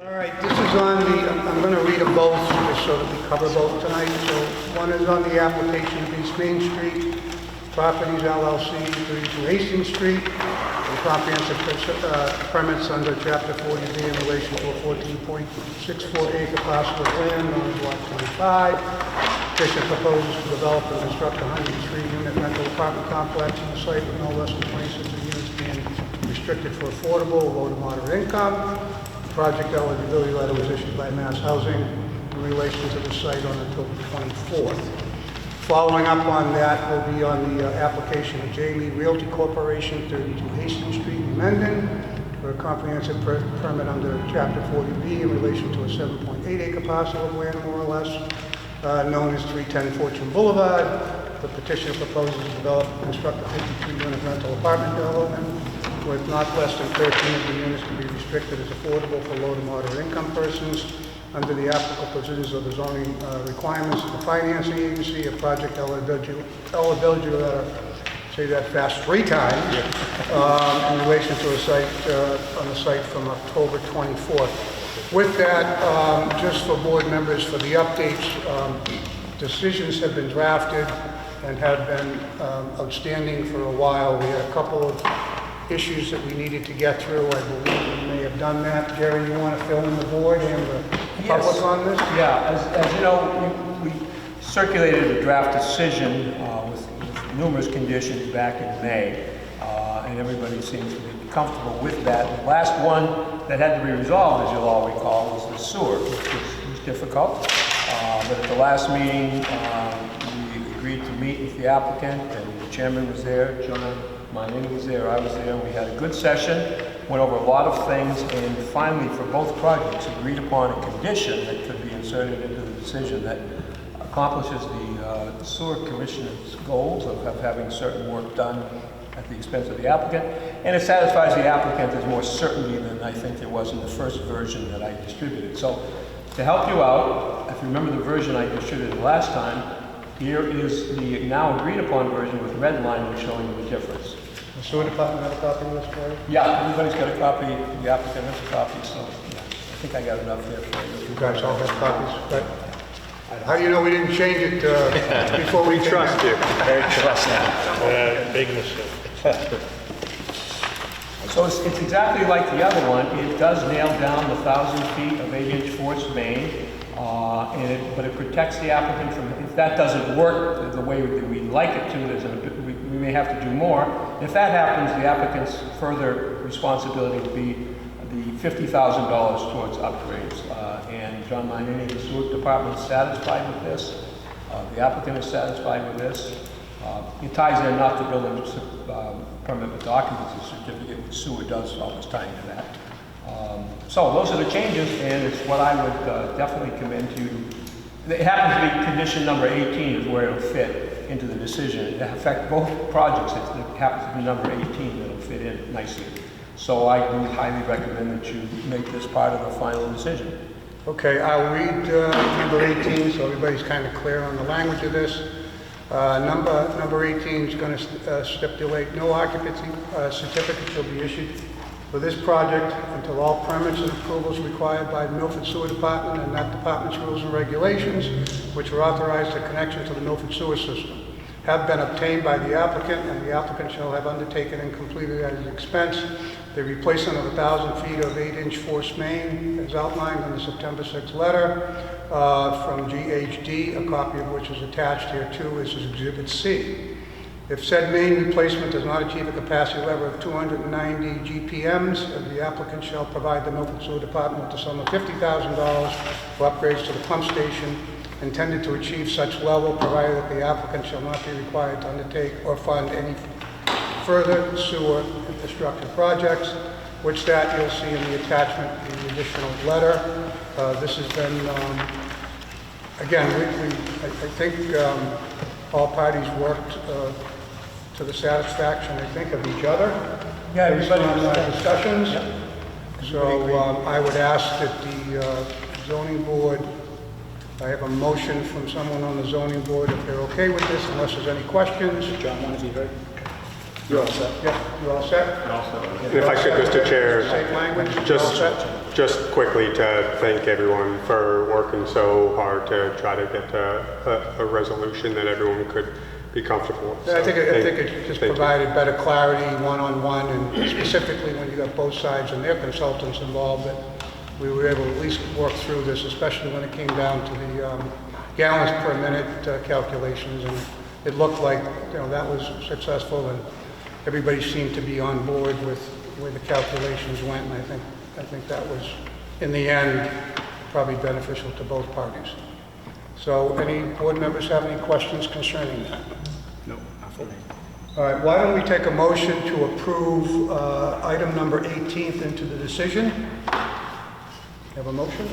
All right, this is on the, I'm going to read them both just so that we cover both tonight. So one is on the application of East Main Street, Properties LLC, 32 Hastings Street, and comprehensive permits under Chapter 40B in relation to a 14.64 acre parcel of land known as Lot 25. Petition proposes to develop and construct a 103-unit rental apartment complex on the site with no less than 26 units being restricted for affordable, low to moderate income. Project eligibility letter was issued by Mass Housing in relation to the site on October 24th. Following up on that will be on the application of J. Lee Realty Corporation, 32 Hastings Street in Mendon, for a comprehensive permit under Chapter 40B in relation to a 7.8 acre parcel of land, more or less, known as 310 Fortune Boulevard. The petitioner proposes to develop and construct a 52-unit rental apartment development with not less than 13 of the units to be restricted as affordable for low to moderate income persons under the applicable provisions of the zoning requirements of the financing agency. A project eligibility letter, say that fast 3 times, in relation to a site on the site from October 24th. With that, just for board members, for the updates, decisions have been drafted and have been outstanding for a while. We had a couple of issues that we needed to get through. I believe we may have done that. Jerry, you want to fill in the board and the public on this? Yeah, as you know, we circulated a draft decision with numerous conditions back in May, and everybody seems to be comfortable with that. The last one that had to be resolved, as you'll all recall, was the sewer, which was difficult. But at the last meeting, we agreed to meet with the applicant, and the chairman was there, John Manini was there, I was there. We had a good session, went over a lot of things, and finally, for both projects, agreed upon a condition that could be inserted into the decision that accomplishes the sewer commissioner's goals of having certain work done at the expense of the applicant, and it satisfies the applicant. There's more certainty than I think there was in the first version that I distributed. So, to help you out, if you remember the version I distributed last time, here is the now agreed upon version with red line showing you the difference. The sewer department have a copy of this, Jerry? Yeah, everybody's got a copy. The applicant has a copy, so yeah, I think I got enough there for you. You guys all have copies, right? How do you know we didn't change it before we Trust you. Very trusting. Big mistake. So it's exactly like the other one. It does nail down the 1,000 feet of 8-inch forced main, but it protects the applicant from, if that doesn't work the way we'd like it to, we may have to do more. If that happens, the applicant's further responsibility would be the $50,000 towards upgrades. And John Manini, the sewer department, is satisfied with this. The applicant is satisfied with this. It ties in not the building permit, but the occupancy certificate, which sewer does always tie into that. So those are the changes, and it's what I would definitely commend to you. It happens to be condition number 18 is where it'll fit into the decision. In fact, both projects, it happens to be number 18 that'll fit in nicely. So I do highly recommend that you make this part of the final decision. Okay, I'll read number 18 so everybody's kind of clear on the language of this. Number 18 is going to stipulate no occupancy certificate shall be issued for this project until all permits and approvals required by the Milford Sewer Department and that department's rules and regulations, which are authorized the connection to the Milford Sewer System, have been obtained by the applicant, and the applicant shall have undertaken and completed at his expense the replacement of 1,000 feet of 8-inch forced main as outlined in the September 6th letter from GHD, a copy of which is attached here too as Exhibit C. If said main replacement does not achieve a capacity level of 290 GPMs, the applicant shall provide the Milford Sewer Department with the sum of $50,000 for upgrades to the pump station intended to achieve such level, provided that the applicant shall not be required to undertake or fund any further sewer infrastructure projects, which that you'll see in the attachment in the additional letter. This has been, again, I think all parties worked to the satisfaction, I think, of each other. Yeah, based on everybody discussions. Yeah. So I would ask that the zoning board, I have a motion from someone on the zoning board if they're okay with this, unless there's any questions. John, want to be heard? You all set? Yeah, you all set? And if I could, Mr. Chair, Safe language? You all set? just quickly to thank everyone for working so hard to try to get a resolution that everyone could be comfortable with. Yeah, I So, think it just thank you. provided better clarity, one-on-one, and specifically when you got both sides and their consultants involved, that we were able to at least work through this, especially when it came down to the gallons per minute calculations, and it looked like, you know, that was successful, and everybody seemed to be on board with where the calculations went, and I think that was, in the end, probably beneficial to both parties. So, any board members have any questions concerning that? No, not for me. All right, why don't we take a motion to approve item number 18th into the decision? Have a motion?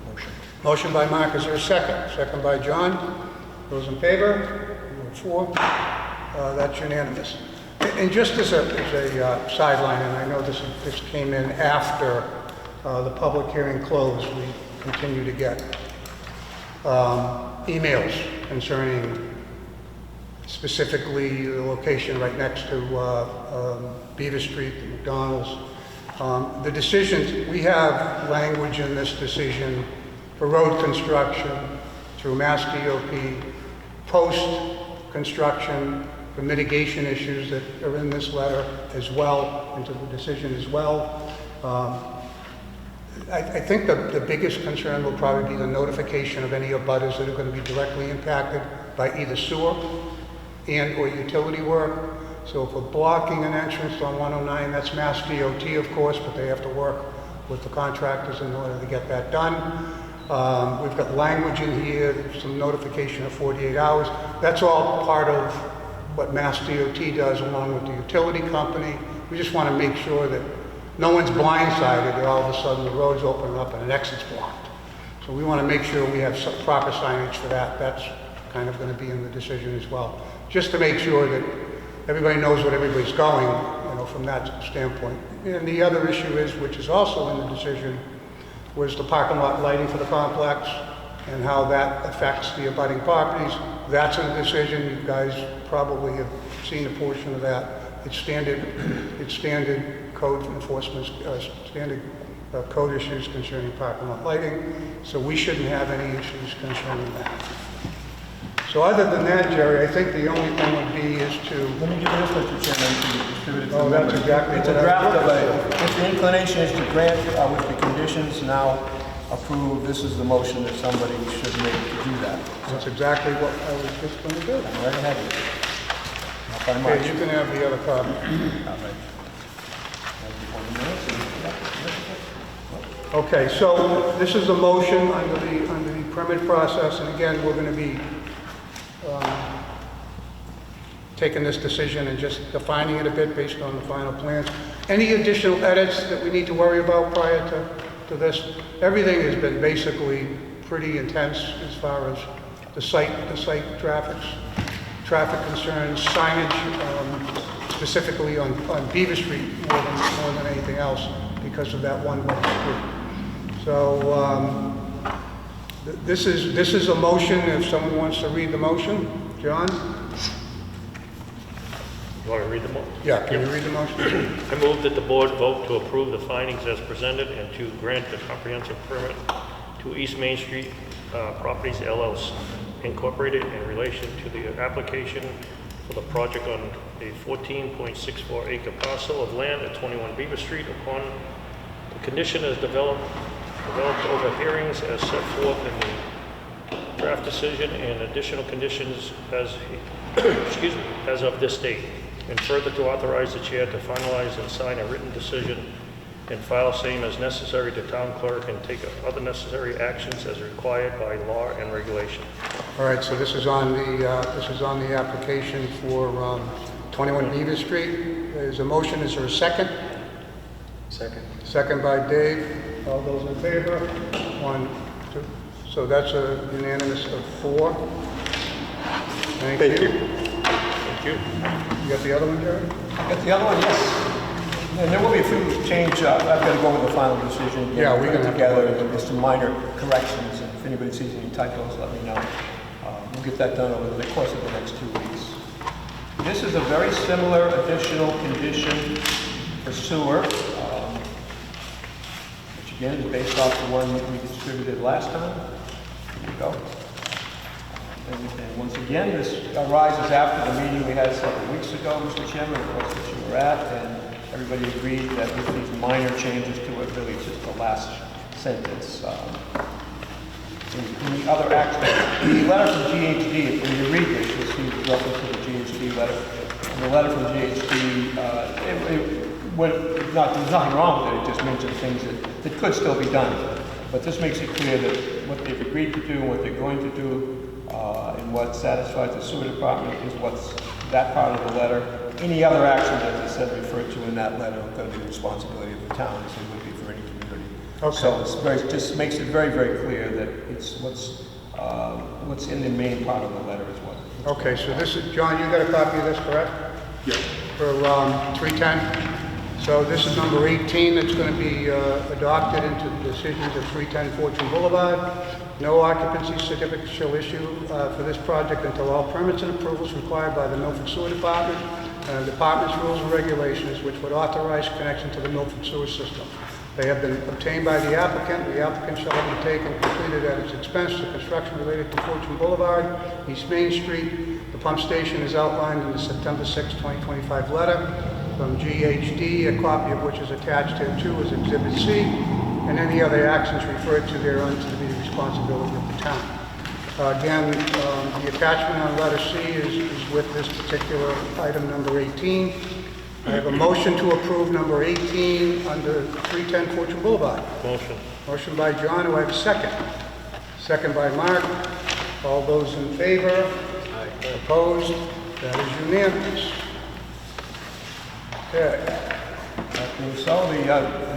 Motion. Motion by Mark, is there a second? Second by John. Those in favor? Four. That's unanimous. And just as a sideline, and I know this came in after the public hearing closed, we continue to get emails concerning specifically the location right next to Beaver Street, the McDonald's. The decisions, we have language in this decision for road construction through Mass DOT, post-construction, for mitigation issues that are in this letter as well, into the decision as well. I think the biggest concern will probably be the notification of any abutters that are going to be directly impacted by either sewer and or utility work. So if we're blocking an entrance on 109, that's Mass DOT, of course, but they have to work with the contractors in order to get that done. We've got language in here, some notification of 48 hours. That's all part of what Mass DOT does along with the utility company. We just want to make sure that no one's blindsided that all of a sudden the road's open up and an exit's blocked. So we want to make sure we have some proper signage for that. That's kind of going to be in the decision as well. Just to make sure that everybody knows what everybody's going, you know, from that standpoint. And the other issue is, which is also in the decision, was the parking lot lighting for the complex and how that affects the abutting properties. That's in the decision. You guys probably have seen a portion of that. It's standard code enforcement, standard code issues concerning parking lot lighting. So we shouldn't have any issues concerning that. So other than that, Jerry, I think the only thing would be is to... Let me give you this, Mr. Chairman, to distribute it to Oh, the that's members. exactly It's a what I draft was of looking a, if the inclination is to grant with the conditions now approved, this is the motion that somebody should make to do that. That's exactly what I was just going to do. Right ahead. Not by much. Okay, you can have the other copy. All right. Okay, so this is a motion under the permit process, and again, we're going to be taking this decision and just defining it a bit based on the final plans. Any additional edits that we need to worry about prior to this? Everything has been basically pretty intense as far as the site traffic concerns, signage, specifically on Beaver Street more than anything else because of that one-way street. So this is a motion. If someone wants to read the motion, John? You want to read them all? Yeah, can you read the motion? I move that the board vote to approve the findings as presented and to grant the comprehensive permit to East Main Street Properties LLC Incorporated in relation to the application for the project on a 14.64 acre parcel of land at 21 Beaver Street upon the condition as developed over hearings as set forth in the draft decision and additional conditions as, excuse me, as of this date. And further to authorize the chair to finalize and sign a written decision and file same as necessary to town clerk and take other necessary actions as required by law and regulation. All right, so this is on the application for 21 Beaver Street. There's a motion. Is there a second? Second. Second by Dave. All those in favor? 1, 2. So that's a unanimous of 4. Thank you. Thank you. You got the other one, Jerry? Get the other one, yes. And there will be a few change. I've got to go with the final decision. Yeah, we're gonna have to together. go. There's some minor corrections, and if anybody sees any typos, let me know. We'll get that done over the course of the next 2 weeks. This is a very similar additional condition for sewer, which again is based off the one that we distributed last time. Here you go. And once again, this arises after the meeting we had several weeks ago, Mr. Chairman, of course, that you were at, and everybody agreed that with these minor changes to it, really it's just the last sentence. In the other action, the letter from GHD, when you read this, you'll see the reference to the GHD letter. And the letter from GHD, there's nothing wrong with it, it just mentions things that could still be done. But this makes it clear that what they've agreed to do and what they're going to do and what satisfies the sewer department is what's that part of the letter. Any other action, as I said, referred to in that letter, is going to be the responsibility of the town, as it would be for any community. Okay. So it's just makes it very, very clear that it's what's in the main part of the letter is what. Okay, so this is, John, you got a copy of this, correct? Yes. For 310? So this is number 18 that's going to be adopted into the decisions of 310 Fortune Boulevard. No occupancy certificate shall issue for this project until all permits and approvals required by the Milford Sewer Department and the department's rules and regulations which would authorize connection to the Milford sewer system. They have been obtained by the applicant. The applicant shall undertake and completed at its expense the construction related to Fortune Boulevard, East Main Street. The pump station is outlined in the September 6, 2025 letter from GHD, a copy of which is attached here too as Exhibit C, and any other actions referred to thereon to be the responsibility of the town. Again, the attachment on letter C is with this particular item number 18. I have a motion to approve number 18 under 310 Fortune Boulevard. Motion. Motion by John, do I have a second? Second by Mark. All those in favor? Aye. Opposed? That is unanimous. Okay. So the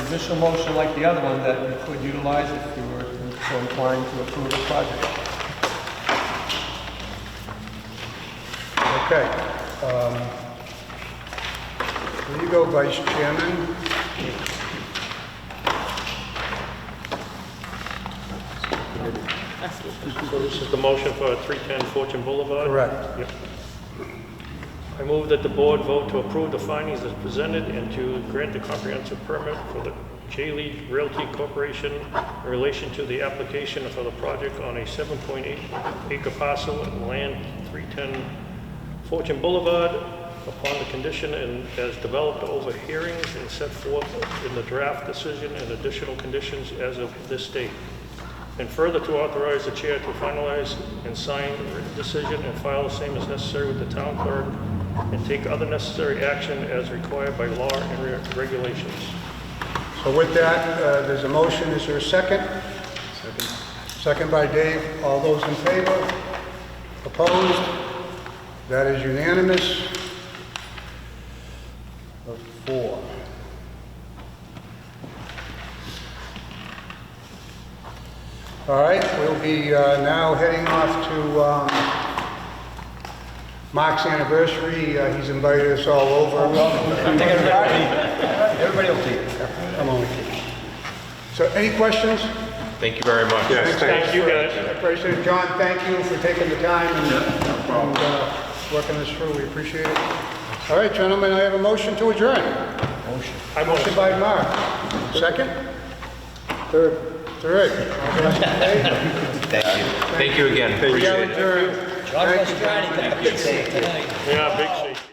additional motion like the other one that you could utilize if you were so inclined to approve the project. Okay. There you go, Vice Chairman. So this is the motion for 310 Fortune Boulevard? Correct. Yep. I move that the board vote to approve the findings as presented and to grant the comprehensive permit for the J-League Realty Corporation in relation to the application for the project on a 7.8 acre parcel of land 310 Fortune Boulevard upon the condition and as developed over hearings and set forth in the draft decision and additional conditions as of this date. And further to authorize the chair to finalize and sign the written decision and file the same as necessary with the town clerk and take other necessary action as required by law and regulations. So with that, there's a motion. Is there a second? Second. Second by Dave. All those in favor? Opposed? That is unanimous. Of 4. All right, we'll be now heading off to Mark's anniversary. He's invited us all over. Everybody will take it. Come on. So any questions? Thank you very much. Yes, thanks. Thank you, guys. I appreciate it. John, thank you for taking the time and working this through. We appreciate it. All right, gentlemen, I have a motion to adjourn. Motion. Motion by Mark. Second? Third. Third. Thank you. Thank you again. We are Appreciate it. adjourned. John was trying to get a big save tonight. Yeah, big C.